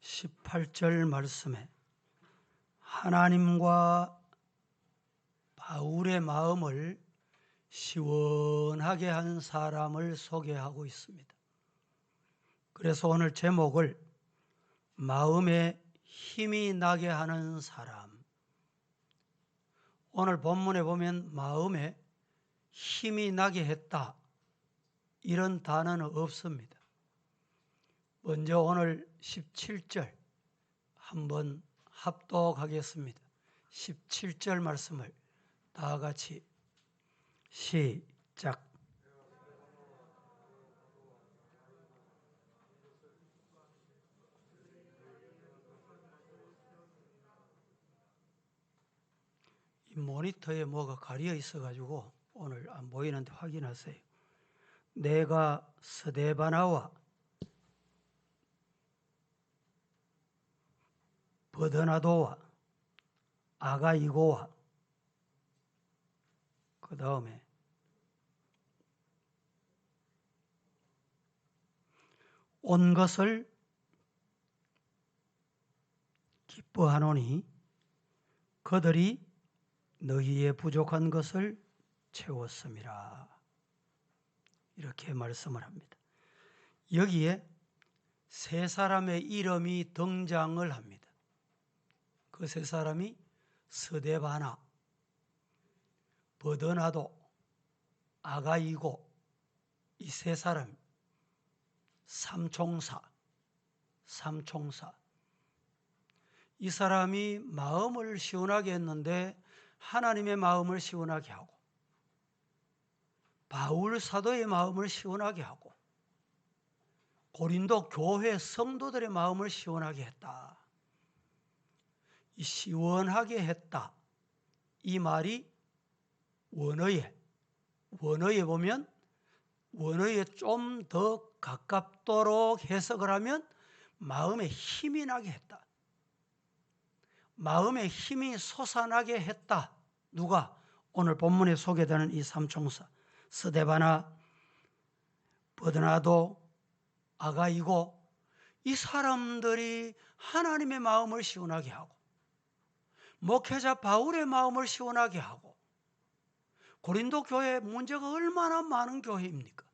18절 말씀에 하나님과 바울의 마음을 시원하게 한 사람을 소개하고 있습니다. 그래서 오늘 제목을 마음에 힘이 나게 하는 사람. 오늘 본문에 보면 마음에 힘이 나게 했다, 이런 단어는 없습니다. 먼저 오늘 17절 한번 합독하겠습니다. 17절 말씀을 다 같이 시작. 이 모니터에 뭐가 가려 있어가지고 오늘 안 보이는데 확인하세요. 내가 스데바나와 버드나도와 아가이고와 그 다음에 온 것을 기뻐하노니 그들이 너희의 부족한 것을 채웠음이라. 이렇게 말씀을 합니다. 여기에 세 사람의 이름이 등장을 합니다. 그 세 사람이 스데바나, 버드나도, 아가이고, 이 세 사람, 삼총사. 이 사람이 마음을 시원하게 했는데 하나님의 마음을 시원하게 하고, 바울 사도의 마음을 시원하게 하고, 고린도 교회 성도들의 마음을 시원하게 했다. 이 시원하게 했다, 이 말이 원어에 보면 원어에 좀 더 가깝도록 해석을 하면 마음에 힘이 나게 했다, 마음에 힘이 솟아나게 했다. 누가? 오늘 본문에 소개되는 이 삼총사 스데바나, 버드나도, 아가이고, 이 사람들이 하나님의 마음을 시원하게 하고, 목회자 바울의 마음을 시원하게 하고, 고린도 교회 문제가 얼마나 많은 교회입니까?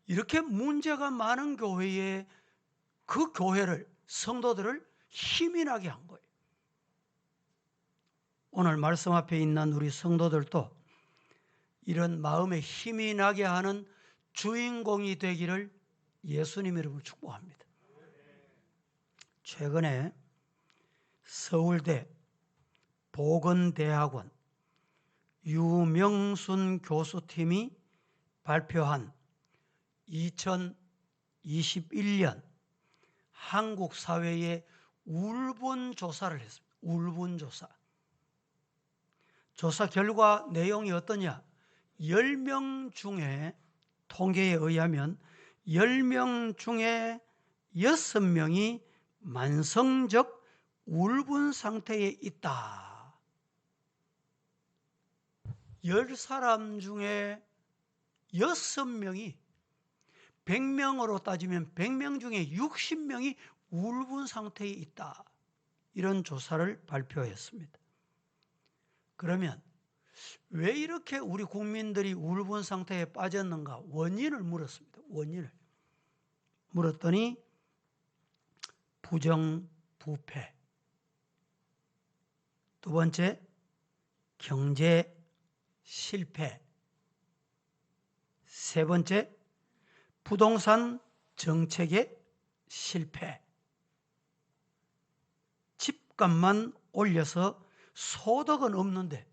이렇게 문제가 많은 교회에 그 교회를, 성도들을 힘이 나게 한 거예요. 오늘 말씀 앞에 있는 우리 성도들도 이런 마음에 힘이 나게 하는 주인공이 되기를 예수님 이름으로 축복합니다. 최근에 서울대 보건대학원 유명순 교수팀이 발표한 2021년 한국 사회의 울분 조사를 했습니다. 울분 조사. 조사 결과 내용이 어떠냐? 10명 중에, 통계에 의하면 10명 중에 6명이 만성적 울분 상태에 있다. 10사람 중에 6명이, 100명으로 따지면 100명 중에 60명이 울분 상태에 있다. 이런 조사를 발표했습니다. 그러면 왜 이렇게 우리 국민들이 울분 상태에 빠졌는가? 원인을 물었습니다. 원인을 물었더니 부정부패, 두 번째 경제 실패, 세 번째 부동산 정책의 실패, 집값만 올려서 소득은 없는데,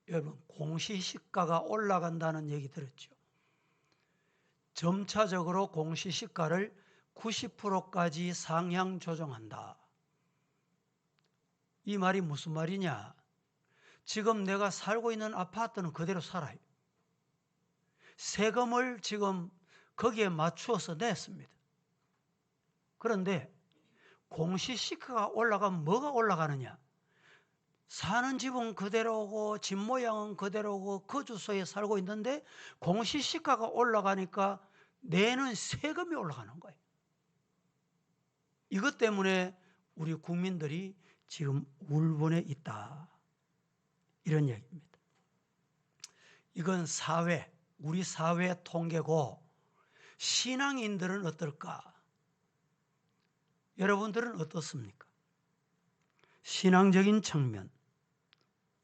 여러분 공시시가가 올라간다는 얘기 들었죠? 점차적으로 공시시가를 90%까지 상향 조정한다. 이 말이 무슨 말이냐? 지금 내가 살고 있는 아파트는 그대로 살아요. 세금을 지금 거기에 맞추어서 냈습니다. 그런데 공시시가가 올라가면 뭐가 올라가느냐? 사는 집은 그대로고 집 모양은 그대로고 그 주소에 살고 있는데 공시시가가 올라가니까 내는 세금이 올라가는 거예요. 이것 때문에 우리 국민들이 지금 울분에 있다. 이런 얘기입니다. 이건 우리 사회 통계고 신앙인들은 어떨까? 여러분들은 어떻습니까? 신앙적인 측면,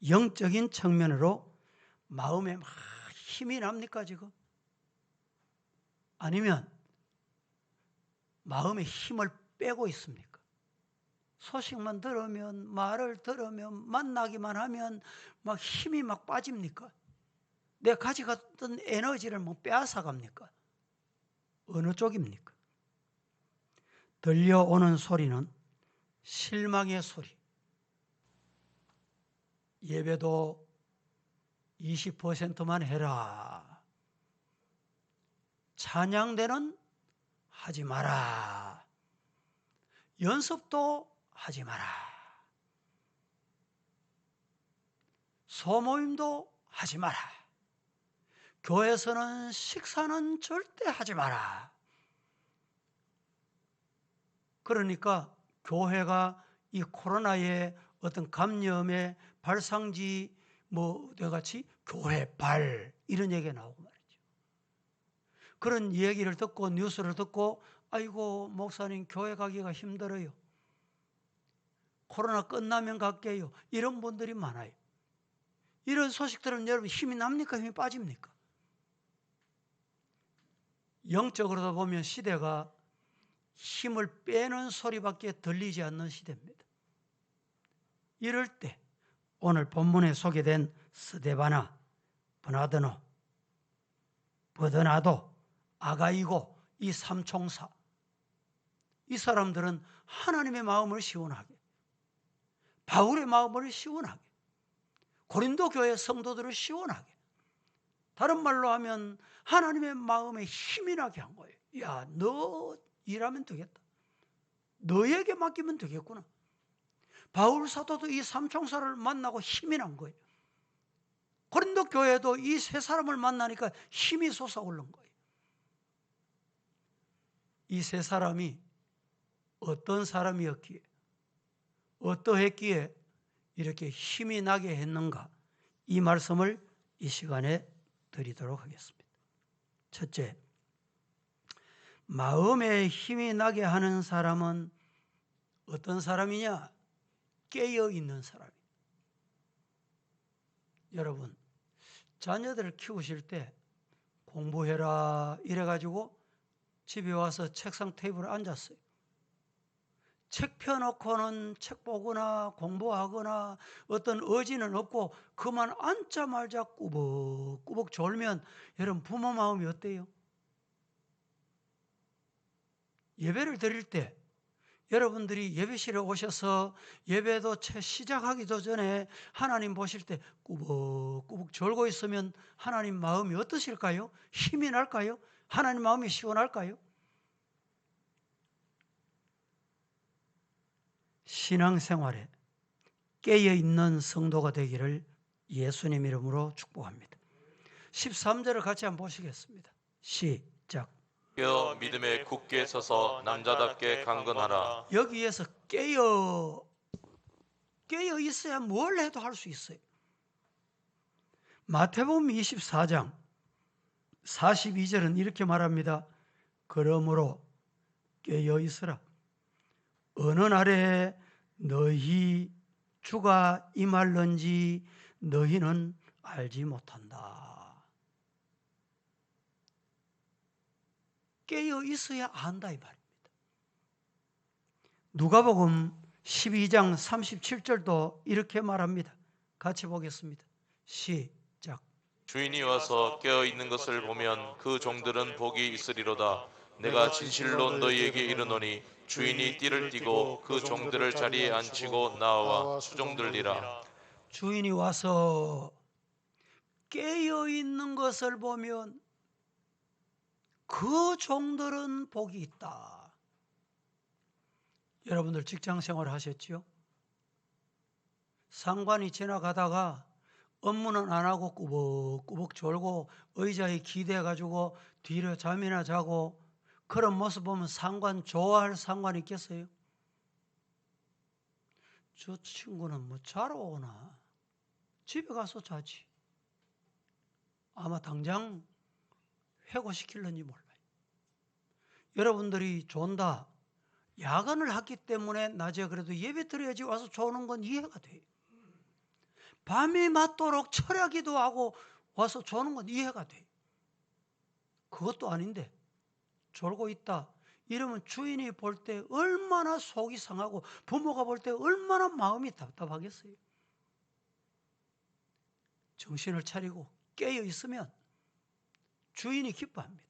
영적인 측면으로 마음에 막 힘이 납니까 지금? 아니면 마음에 힘을 빼고 있습니까? 소식만 들으면, 말을 들으면, 만나기만 하면 막 힘이 막 빠집니까? 내가 가져갔던 에너지를 뭐 빼앗아 갑니까? 어느 쪽입니까? 들려오는 소리는 실망의 소리. 예배도 20%만 해라. 찬양대는 하지 마라. 연습도 하지 마라. 소모임도 하지 마라. 교회에서는 식사는 절대 하지 마라. 그러니까 교회가 이 코로나의 어떤 감염의 발상지 같이 교회발 이런 얘기가 나오고 말이죠. 그런 얘기를 듣고 뉴스를 듣고 아이고 목사님 교회 가기가 힘들어요. 코로나 끝나면 갈게요. 이런 분들이 많아요. 이런 소식 들으면 여러분 힘이 납니까? 힘이 빠집니까? 영적으로도 보면 시대가 힘을 빼는 소리밖에 들리지 않는 시대입니다. 이럴 때 오늘 본문에 소개된 스데바나, 브나드노, 버드나도, 아가이고 이 삼총사, 이 사람들은 하나님의 마음을 시원하게, 바울의 마음을 시원하게, 고린도 교회 성도들을 시원하게, 다른 말로 하면 하나님의 마음에 힘이 나게 한 거예요. 야, 너 일하면 되겠다. 너에게 맡기면 되겠구나. 바울 사도도 이 삼총사를 만나고 힘이 난 거예요. 고린도 교회도 이 세 사람을 만나니까 힘이 솟아오른 거예요. 이 세 사람이 어떤 사람이었기에, 어떠했기에 이렇게 힘이 나게 했는가, 이 말씀을 이 시간에 드리도록 하겠습니다. 첫째, 마음에 힘이 나게 하는 사람은 어떤 사람이냐? 깨어있는 사람이에요. 여러분, 자녀들을 키우실 때 공부해라 이래가지고 집에 와서 책상 테이블에 앉았어요. 책 펴놓고는 책 보거나 공부하거나 어떤 의지는 없고 그만 앉자마자 꾸벅꾸벅 졸면 여러분 부모 마음이 어때요? 예배를 드릴 때 여러분들이 예배실에 오셔서 예배도 채 시작하기도 전에 하나님 보실 때 꾸벅꾸벅 졸고 있으면 하나님 마음이 어떠실까요? 힘이 날까요? 하나님 마음이 시원할까요? 신앙생활에 깨어있는 성도가 되기를 예수님 이름으로 축복합니다. 13절을 같이 한번 보시겠습니다. 시작. 깨어 믿음에 굳게 서서 남자답게 강건하라. 여기에서 깨어 있어야 뭘 해도 할 수 있어요. 마태복음 24장 42절은 이렇게 말합니다. 그러므로 깨어 있으라. 어느 날에 너희 주가 임할는지 너희는 알지 못한다. 깨어 있어야 안다 이 말입니다. 누가복음 12장 37절도 이렇게 말합니다. 같이 보겠습니다. 시작. 주인이 와서 깨어 있는 것을 보면 그 종들은 복이 있으리로다. 내가 진실로 너희에게 이르노니 주인이 띠를 띠고 그 종들을 자리에 앉히고 나와 수종들리라. 주인이 와서 깨어 있는 것을 보면 그 종들은 복이 있다. 여러분들 직장 생활 하셨죠? 상관이 지나가다가 업무는 안 하고 꾸벅꾸벅 졸고 의자에 기대가지고 뒤로 잠이나 자고 그런 모습 보면 상관 좋아할 상관이 있겠어요? 저 친구는 뭐 자러 오나? 집에 가서 자지. 아마 당장 회고시킬는지 몰라요. 여러분들이 존다 야간을 하기 때문에 낮에 그래도 예배 드려야지 와서 조는 건 이해가 돼요. 밤이 맞도록 철야기도 하고 와서 조는 건 이해가 돼요. 그것도 아닌데 졸고 있다 이러면 주인이 볼 때 얼마나 속이 상하고 부모가 볼 때 얼마나 마음이 답답하겠어요. 정신을 차리고 깨어 있으면 주인이 기뻐합니다.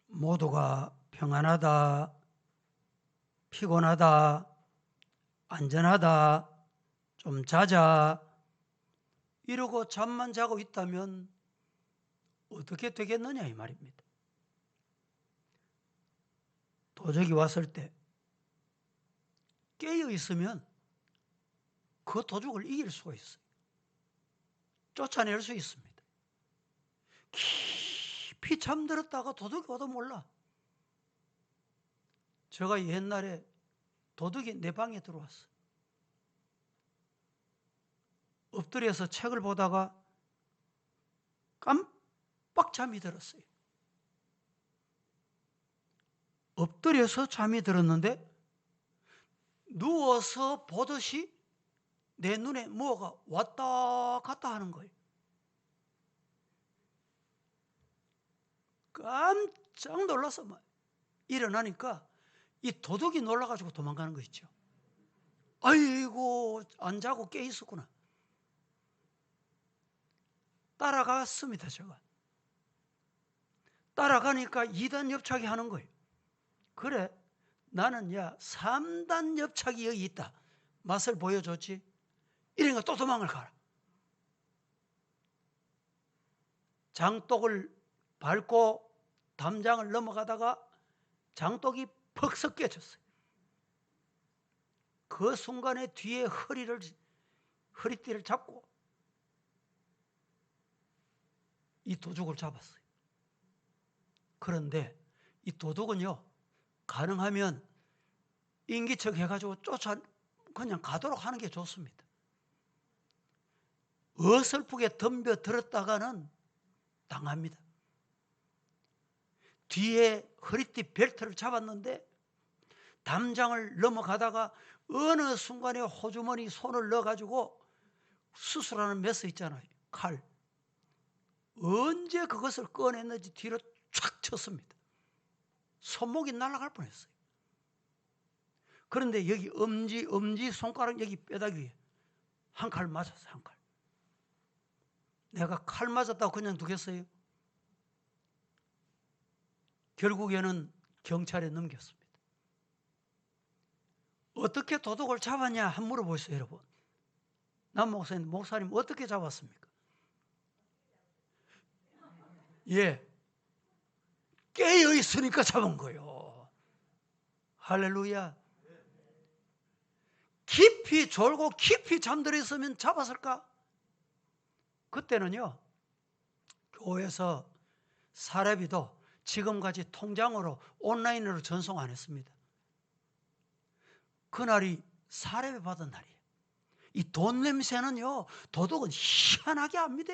모두가 평안하다, 피곤하다, 안전하다, 좀 자자 이러고 잠만 자고 있다면 어떻게 되겠느냐 이 말입니다. 도적이 왔을 때 깨어 있으면 그 도적을 이길 수가 있어요. 쫓아낼 수 있습니다. 깊이 잠들었다가 도둑이 와도 몰라. 제가 옛날에 도둑이 내 방에 들어왔어. 엎드려서 책을 보다가 깜빡 잠이 들었어요. 엎드려서 잠이 들었는데 누워서 보듯이 내 눈에 뭐가 왔다 갔다 하는 거예요. 깜짝 놀라서 일어나니까 이 도둑이 놀라가지고 도망가는 거 있죠. 아이고 안 자고 깨 있었구나. 따라갔습니다. 제가 따라가니까 2단 옆차기 하는 거예요. 그래 나는 3단 옆차기 여기 있다 맛을 보여줬지. 이러니까 또 도망을 가라. 장독을 밟고 담장을 넘어가다가 장독이 퍽석 깨졌어요. 그 순간에 뒤에 허리띠를 잡고 이 도둑을 잡았어요. 그런데 이 도둑은요 가능하면 인기척 해가지고 그냥 가도록 하는 게 좋습니다. 어설프게 덤벼들었다가는 당합니다. 뒤에 허리띠 벨트를 잡았는데 담장을 넘어가다가 어느 순간에 호주머니 손을 넣어가지고 수술하는 메스 있잖아요. 칼. 언제 그것을 꺼냈는지 뒤로 촥 쳤습니다. 손목이 날아갈 뻔했어요. 그런데 여기 엄지 손가락 여기 뼈다귀 위에 한 칼 맞았어요. 한 칼. 내가 칼 맞았다고 그냥 두겠어요? 결국에는 경찰에 넘겼습니다. 어떻게 도둑을 잡았냐 한번 물어보세요. 여러분. 남 목사님 어떻게 잡았습니까? 예, 깨어 있으니까 잡은 거예요. 할렐루야. 깊이 졸고 깊이 잠들어 있으면 잡았을까? 그때는요 교회에서 사례비도 지금까지 통장으로 온라인으로 전송 안 했습니다. 그날이 사례비 받은 날이에요. 이 돈 냄새는요 도둑은 희한하게 압니다.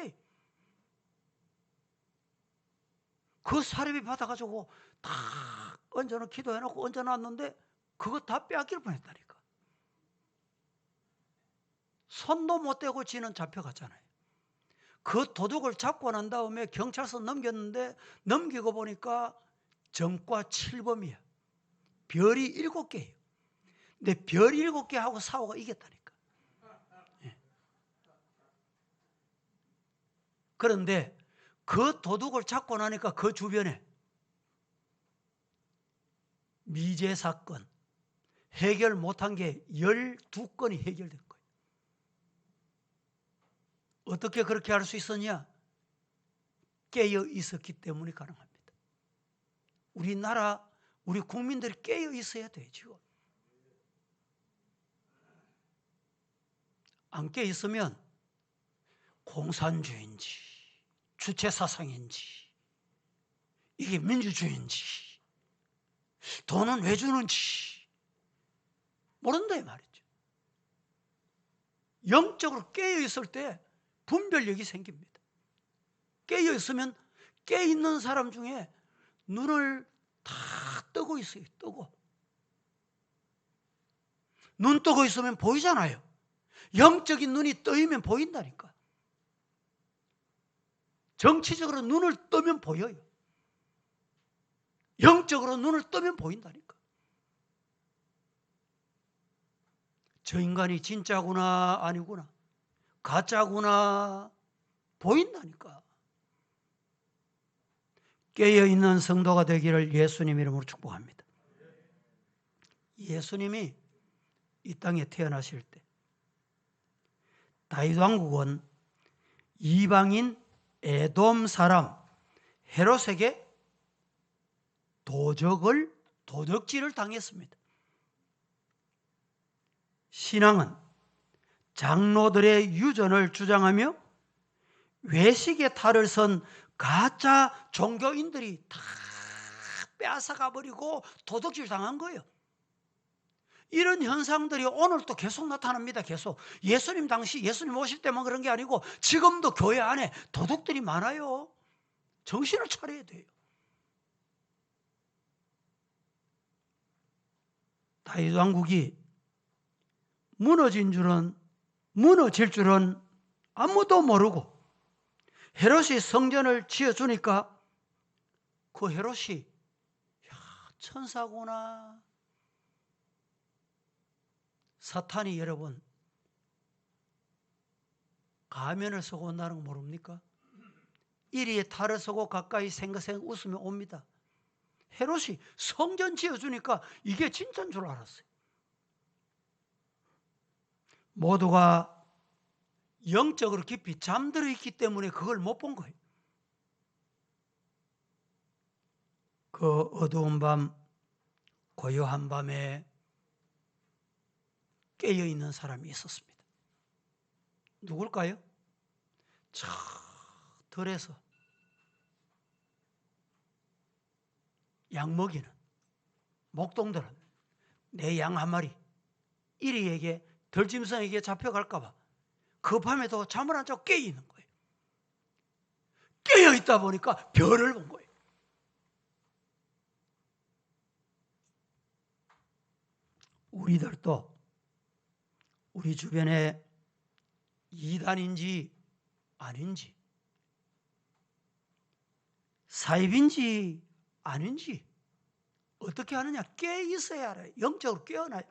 그 사례비 받아가지고 다 얹어놓고 기도해놓고 얹어놨는데 그거 다 빼앗길 뻔했다니까. 손도 못 대고 지는 잡혀갔잖아요. 그 도둑을 잡고 난 다음에 경찰서 넘겼는데 넘기고 보니까 정과 7범이야. 별이 7개예요. 근데 별 7개하고 사고가 이겼다니까. 예. 그런데 그 도둑을 잡고 나니까 그 주변에 미제 사건 해결 못한 게 12건이 해결된 거예요. 어떻게 그렇게 할 수 있었냐? 깨어 있었기 때문에 가능합니다. 우리나라 우리 국민들이 깨어 있어야 돼요. 지금 안 깨어 있으면 공산주의인지 주체 사상인지, 이게 민주주의인지, 돈은 왜 주는지 모른다 이 말이죠. 영적으로 깨어 있을 때 분별력이 생깁니다. 깨어 있으면 깨어 있는 사람 중에 눈을 다 뜨고 있어요. 뜨고. 눈 뜨고 있으면 보이잖아요. 영적인 눈이 떠이면 보인다니까. 정치적으로 눈을 뜨면 보여요. 영적으로 눈을 뜨면 보인다니까. 저 인간이 진짜구나 아니구나, 가짜구나 보인다니까. 깨어있는 성도가 되기를 예수님 이름으로 축복합니다. 예수님이 이 땅에 태어나실 때 다윗 왕국은 이방인 에돔 사람 헤롯에게 도적질을 당했습니다. 신앙은 장로들의 유전을 주장하며 외식의 탈을 선 가짜 종교인들이 다 빼앗아가 버리고 도둑질 당한 거예요. 이런 현상들이 오늘도 계속 나타납니다. 계속. 예수님 당시, 예수님 오실 때만 그런 게 아니고 지금도 교회 안에 도둑들이 많아요. 정신을 차려야 돼요. 다윗 왕국이 무너질 줄은 아무도 모르고 헤롯이 성전을 지어주니까 그 헤롯이 천사구나. 사탄이 여러분 가면을 쓰고 온다는 거 모릅니까? 이리에 탈을 쓰고 가까이 생각생 웃으면 옵니다. 헤롯이 성전 지어주니까 이게 진짜인 줄 알았어요. 모두가 영적으로 깊이 잠들어 있기 때문에 그걸 못 본 거예요. 그 어두운 밤, 고요한 밤에 깨어있는 사람이 있었습니다. 누굴까요? 저 들에서 양 먹이는 목동들은 내 양 한 마리 이리에게 들짐승에게 잡혀갈까 봐 그 밤에도 잠을 안 자고 깨어있는 거예요. 깨어있다 보니까 별을 본 거예요. 우리들도 우리 주변에 이단인지 아닌지, 사입인지 아닌지 어떻게 하느냐? 깨어 있어야 알아요. 영적으로 깨어나요.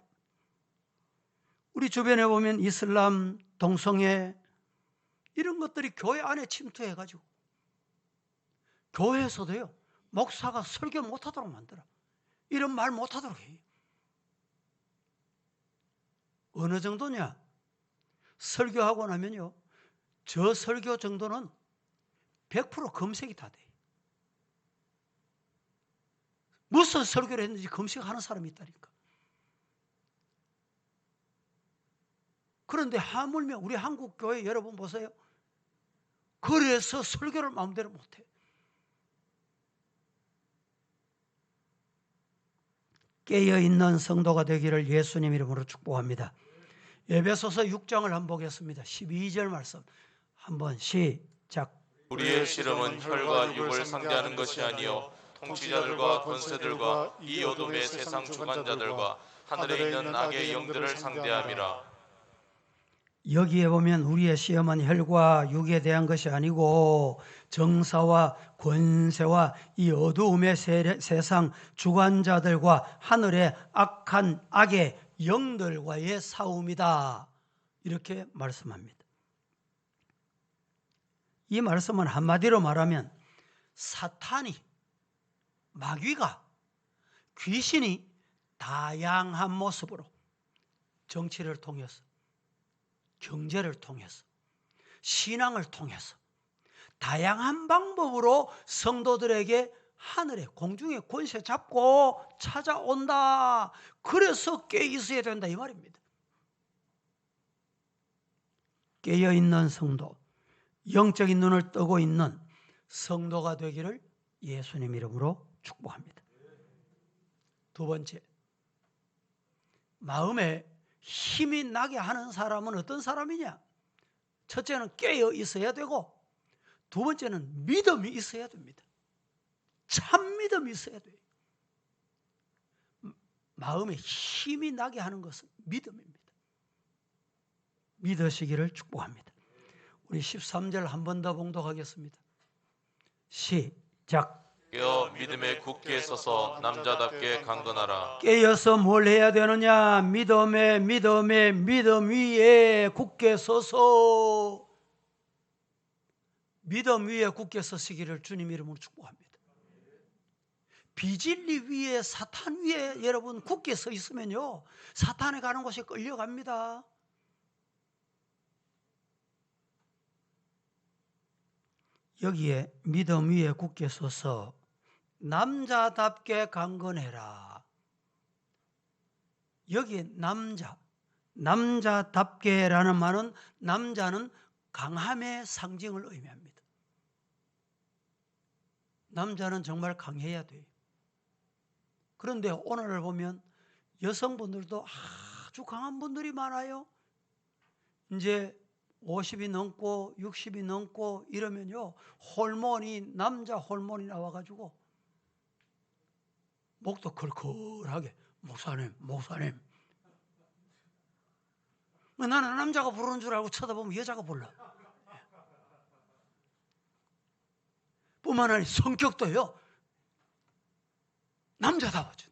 우리 주변에 보면 이슬람, 동성애 이런 것들이 교회 안에 침투해가지고 교회에서도요, 목사가 설교 못하도록 만들어. 이런 말 못하도록 해요. 어느 정도냐? 설교하고 나면요, 저 설교 정도는 100% 검색이 다 돼요. 무슨 설교를 했는지 검색하는 사람이 있다니까. 그런데 하물며 우리 한국 교회 여러분 보세요. 그래서 설교를 마음대로 못해. 깨어있는 성도가 되기를 예수님 이름으로 축복합니다. 에베소서 6장을 한번 보겠습니다. 12절 말씀 한번 시작. 우리의 씨름은 혈과 육을 상대하는 것이 아니요 통치자들과 권세들과 이 어둠의 세상 주관자들과 하늘에 있는 악의 영들을 상대함이라. 여기에 보면 우리의 시험은 혈과 육에 대한 것이 아니고 정사와 권세와 이 어두움의 세상 주관자들과 하늘의 악한 악의 영들과의 싸움이다. 이렇게 말씀합니다. 이 말씀은 한마디로 말하면 사탄이, 마귀가, 귀신이 다양한 모습으로 정치를 통해서, 경제를 통해서, 신앙을 통해서 다양한 방법으로 성도들에게 하늘에 공중에 권세 잡고 찾아온다. 그래서 깨어 있어야 된다 이 말입니다. 깨어있는 성도, 영적인 눈을 뜨고 있는 성도가 되기를 예수님 이름으로 축복합니다. 두 번째, 마음에 힘이 나게 하는 사람은 어떤 사람이냐? 첫째는 깨어 있어야 되고, 두 번째는 믿음이 있어야 됩니다. 참 믿음이 있어야 돼요. 마음에 힘이 나게 하는 것은 믿음입니다. 믿으시기를 축복합니다. 우리 13절 한 번 더 봉독하겠습니다. 시작. 깨어 믿음에 굳게 서서 남자답게 강건하라. 깨어서 뭘 해야 되느냐? 믿음 위에 굳게 서서, 믿음 위에 굳게 서시기를 주님 이름으로 축복합니다. 비진리 위에, 사탄 위에 여러분 굳게 서 있으면요, 사탄에 가는 곳에 끌려갑니다. 여기에 믿음 위에 굳게 서서 남자답게 강건해라. 여기에 남자답게라는 말은, 남자는 강함의 상징을 의미합니다. 남자는 정말 강해야 돼요. 그런데 오늘을 보면 여성분들도 아주 강한 분들이 많아요. 이제 50이 넘고 60이 넘고 이러면요, 남자 호르몬이 나와가지고 목도 컬컬하게, 목사님. 나는 남자가 부르는 줄 알고 쳐다보면 여자가 불러. 뿐만 아니라 성격도요, 남자다워져.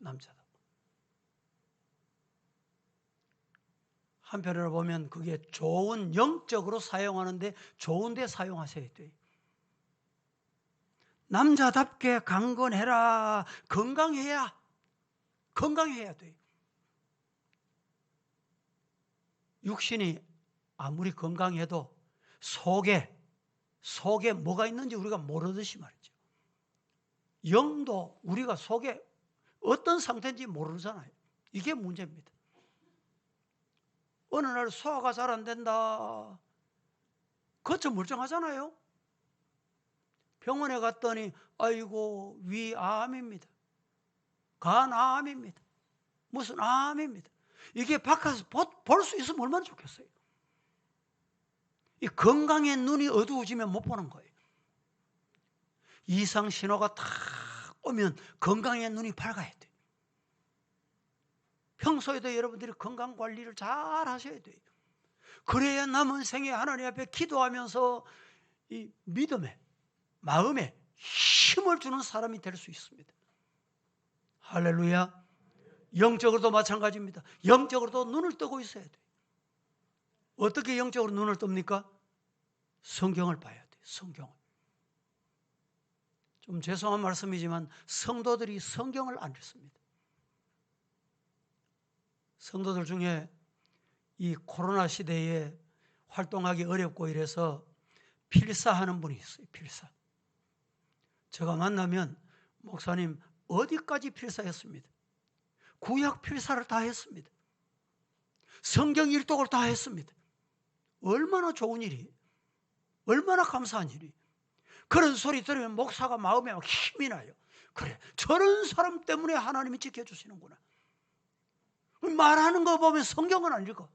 한편으로 보면 그게 좋은, 영적으로 사용하는데 좋은 데 사용하셔야 돼요. 남자답게 강건해라. 건강해야 돼요. 육신이 아무리 건강해도 속에 뭐가 있는지 우리가 모르듯이 말이죠. 영도 우리가 속에 어떤 상태인지 모르잖아요. 이게 문제입니다. 어느 날 소화가 잘 안 된다, 거쳐 멀쩡하잖아요. 병원에 갔더니 아이고 위암입니다, 간암입니다, 무슨 암입니다. 이게 바깥에서 볼 수 있으면 얼마나 좋겠어요. 이 건강의 눈이 어두워지면 못 보는 거예요. 이상 신호가 다 오면 건강의 눈이 밝아야 돼요. 평소에도 여러분들이 건강 관리를 잘 하셔야 돼요. 그래야 남은 생에 하나님 앞에 기도하면서 이 믿음에, 마음에 힘을 주는 사람이 될 수 있습니다. 할렐루야. 영적으로도 마찬가지입니다. 영적으로도 눈을 뜨고 있어야 돼요. 어떻게 영적으로 눈을 뜹니까? 성경을 봐야 돼요. 성경을. 좀 죄송한 말씀이지만 성도들이 성경을 안 읽습니다. 성도들 중에 이 코로나 시대에 활동하기 어렵고 이래서 필사하는 분이 있어요. 필사. 제가 만나면 목사님 어디까지 필사했습니다. 구약 필사를 다 했습니다. 성경 일독을 다 했습니다. 얼마나 좋은 일이에요. 얼마나 감사한 일이에요. 그런 소리 들으면 목사가 마음에 막 힘이 나요. 그래, 저런 사람 때문에 하나님이 지켜주시는구나. 말하는 거 보면 성경은 안 읽어.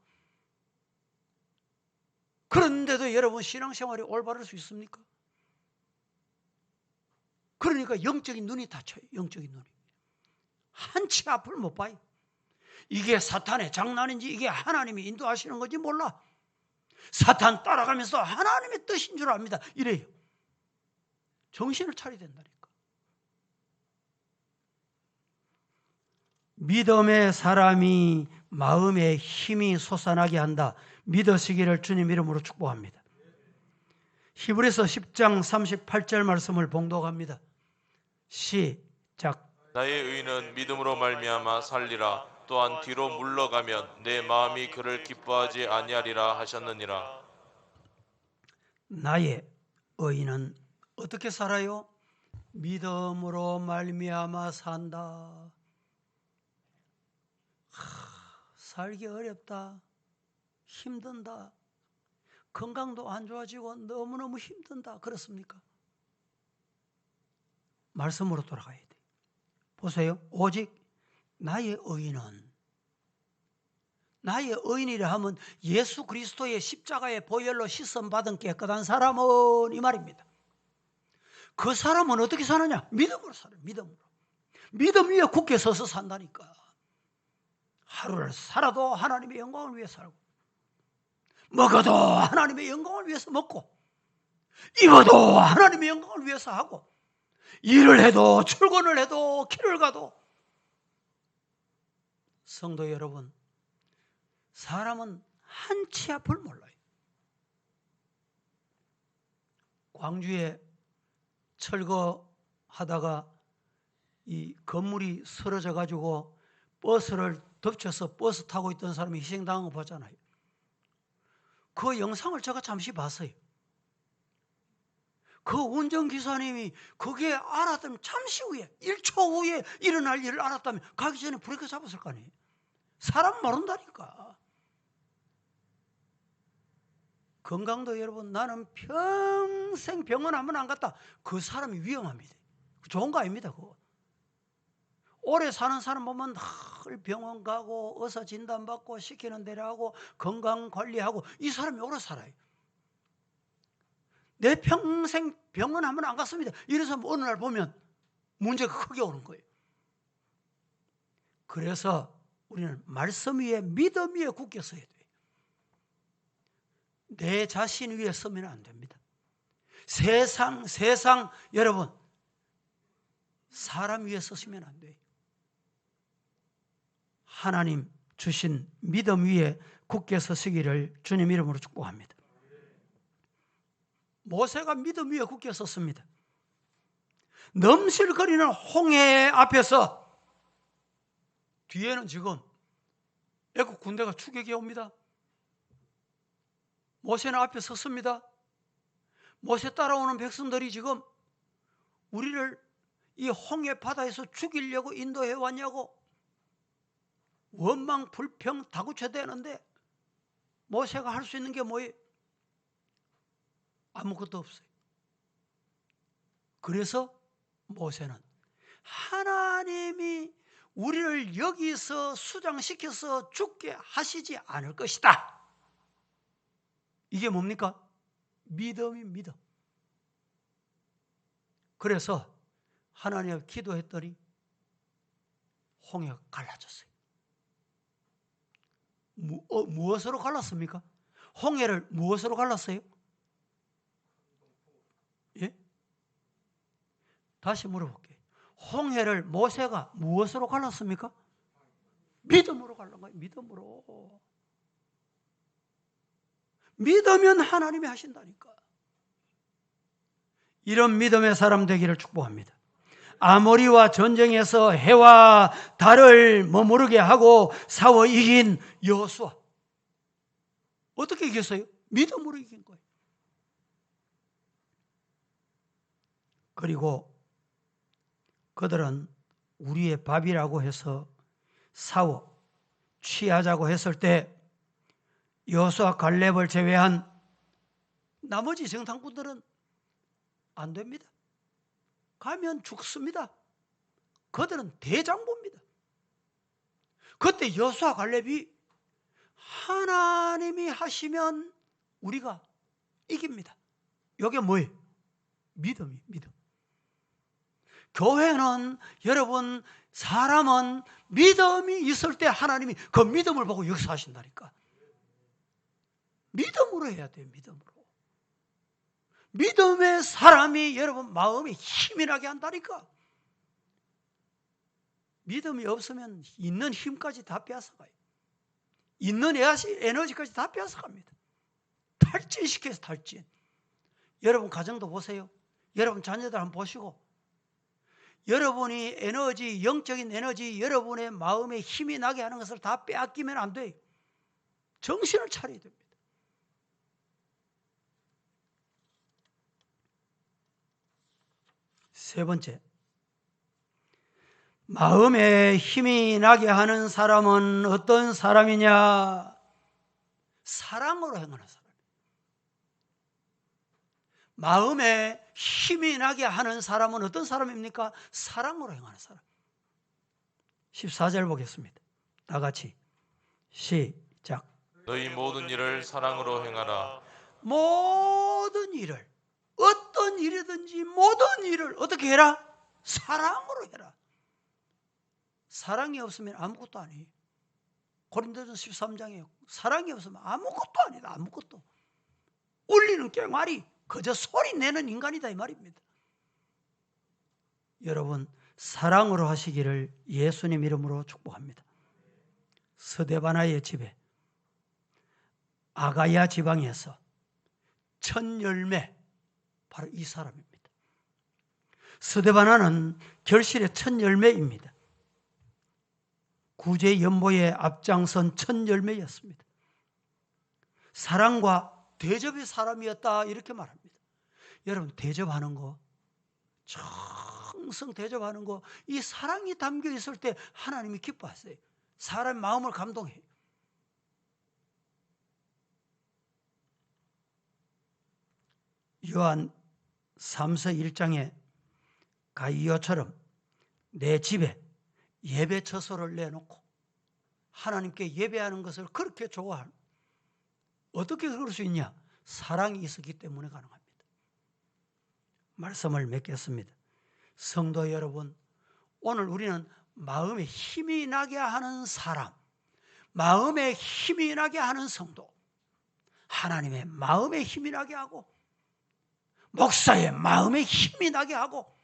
그런데도 여러분 신앙생활이 올바를 수 있습니까? 그러니까 영적인 눈이 닫혀요. 영적인 눈이. 한치 앞을 못 봐요. 이게 사탄의 장난인지 이게 하나님이 인도하시는 건지 몰라. 사탄 따라가면서 하나님의 뜻인 줄 압니다. 이래요. 정신을 차려야 된다니까. 믿음의 사람이 마음에 힘이 솟아나게 한다. 믿으시기를 주님 이름으로 축복합니다. 히브리서 10장 38절 말씀을 봉독합니다. 시작. 나의 의는 믿음으로 말미암아 살리라. 또한 뒤로 물러가면 내 마음이 그를 기뻐하지 아니하리라 하셨느니라. 나의 의는 어떻게 살아요? 믿음으로 말미암아 산다. 살기 어렵다. 힘든다. 건강도 안 좋아지고 너무너무 힘든다. 그렇습니까? 말씀으로 돌아가야 돼. 보세요. 오직 나의 의인이라 하면 예수 그리스도의 십자가의 보혈로 씻음받은 깨끗한 사람은 이 말입니다. 그 사람은 어떻게 사느냐? 믿음으로 살아요. 믿음 위에 굳게 서서 산다니까. 하루를 살아도 하나님의 영광을 위해 살고, 먹어도 하나님의 영광을 위해서 먹고, 입어도 하나님의 영광을 위해서 하고, 일을 해도 출근을 해도 길을 가도. 성도 여러분, 사람은 한치 앞을 몰라요. 광주에 철거하다가 이 건물이 쓰러져 가지고 버스를 덮쳐서 버스 타고 있던 사람이 희생당한 거 보잖아요. 그 영상을 제가 잠시 봤어요. 그 운전기사님이 그게 알았다면 잠시 후에 1초 후에 일어날 일을 알았다면 가기 전에 브레이크 잡았을 거 아니에요. 사람 모른다니까. 건강도 여러분, 나는 평생 병원 한번 안 갔다. 그 사람이 위험합니다. 좋은 거 아닙니다. 그거. 오래 사는 사람 보면 늘 병원 가고 의사 진단받고 시키는 대로 하고 건강관리하고 이 사람이 오래 살아요. 내 평생 병원 한번 안 갔습니다. 이래서 어느 날 보면 문제가 크게 오는 거예요. 그래서 우리는 말씀 위에 믿음 위에 굳게 서야 돼요. 내 자신 위에 서면 안 됩니다. 세상 여러분, 사람 위에 서시면 안 돼요. 하나님 주신 믿음 위에 굳게 서시기를 주님 이름으로 축복합니다. 모세가 믿음 위에 굳게 섰습니다. 넘실거리는 홍해 앞에서 뒤에는 지금 애국 군대가 추격해 옵니다. 모세는 앞에 섰습니다. 모세 따라오는 백성들이 지금 우리를 이 홍해 바다에서 죽이려고 인도해 왔냐고 원망 불평 다구쳐대는데 모세가 할 수 있는 게 뭐예요? 아무것도 없어요. 그래서 모세는 하나님이 우리를 여기서 수장시켜서 죽게 하시지 않을 것이다. 이게 뭡니까? 믿음입니다. 그래서 하나님께 기도했더니 홍해가 갈라졌어요. 무엇으로 갈랐습니까? 홍해를 무엇으로 갈랐어요? 예? 다시 물어볼게요. 홍해를 모세가 무엇으로 갈랐습니까? 믿음으로 갈란 거예요. 믿음으로. 믿으면 하나님이 하신다니까. 이런 믿음의 사람 되기를 축복합니다. 아모리와 전쟁에서 해와 달을 머무르게 하고 싸워 이긴 여호수아. 어떻게 이겼어요? 믿음으로 이긴 거예요. 그리고 그들은 우리의 밥이라고 해서 싸워 취하자고 했을 때 여호수아 갈렙을 제외한 나머지 정탐꾼들은 안 됩니다. 가면 죽습니다. 그들은 대장부입니다. 그때 여호수아 갈렙이 하나님이 하시면 우리가 이깁니다. 이게 뭐예요? 믿음이에요. 믿음. 교회는 여러분, 사람은 믿음이 있을 때 하나님이 그 믿음을 보고 역사하신다니까. 믿음으로 해야 돼요. 믿음으로. 믿음의 사람이 여러분 마음이 힘이 나게 한다니까. 믿음이 없으면 있는 힘까지 다 빼앗아가요. 있는 에너지까지 다 빼앗아갑니다. 탈진시켜서 탈진. 여러분 가정도 보세요. 여러분 자녀들 한번 보시고 여러분이 에너지, 영적인 에너지, 여러분의 마음에 힘이 나게 하는 것을 다 빼앗기면 안 돼요. 정신을 차려야 됩니다. 세 번째, 마음에 힘이 나게 하는 사람은 어떤 사람이냐? 사랑으로 행하는 사람. 마음에 힘이 나게 하는 사람은 어떤 사람입니까? 사랑으로 행하는 사람. 14절 보겠습니다. 다 같이 시작. 너희 모든 일을 사랑으로 행하라. 모든 일을, 어떤 일이든지 모든 일을 어떻게 해라? 사랑으로 해라. 사랑이 없으면 아무것도 아니에요. 고린도전서 13장에 사랑이 없으면 아무것도 아니다. 아무것도. 울리는 꽹과리, 그저 소리 내는 인간이다 이 말입니다. 여러분, 사랑으로 하시기를 예수님 이름으로 축복합니다. 스데바나의 집에 아가야 지방에서 첫 열매, 바로 이 사람입니다. 스데바나는 결실의 첫 열매입니다. 구제 연보에 앞장선 첫 열매였습니다. 사랑과 대접의 사람이었다 이렇게 말합니다. 여러분, 대접하는 거, 정성 대접하는 거, 이 사랑이 담겨 있을 때 하나님이 기뻐하세요. 사람의 마음을 감동해요. 요한 3서 1장에 가이오처럼 내 집에 예배 처소를 내놓고 하나님께 예배하는 것을 그렇게 좋아하는, 어떻게 그럴 수 있냐? 사랑이 있었기 때문에 가능합니다. 말씀을 맺겠습니다. 성도 여러분, 오늘 우리는 마음에 힘이 나게 하는 사람, 마음에 힘이 나게 하는 성도, 하나님의 마음에 힘이 나게 하고 목사의 마음에 힘이 나게 하고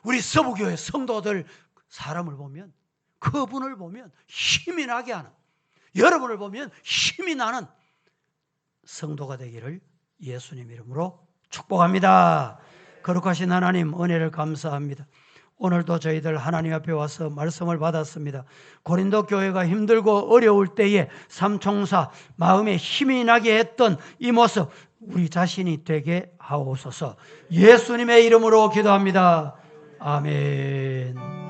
우리 서부교회 성도들 사람을 보면, 그분을 보면 힘이 나게 하는, 여러분을 보면 힘이 나는 성도가 되기를 예수님 이름으로 축복합니다. 거룩하신 하나님, 은혜를 감사합니다. 오늘도 저희들 하나님 앞에 와서 말씀을 받았습니다. 고린도 교회가 힘들고 어려울 때에 삼총사 마음에 힘이 나게 했던 이 모습 우리 자신이 되게 하옵소서. 예수님의 이름으로 기도합니다. 아멘.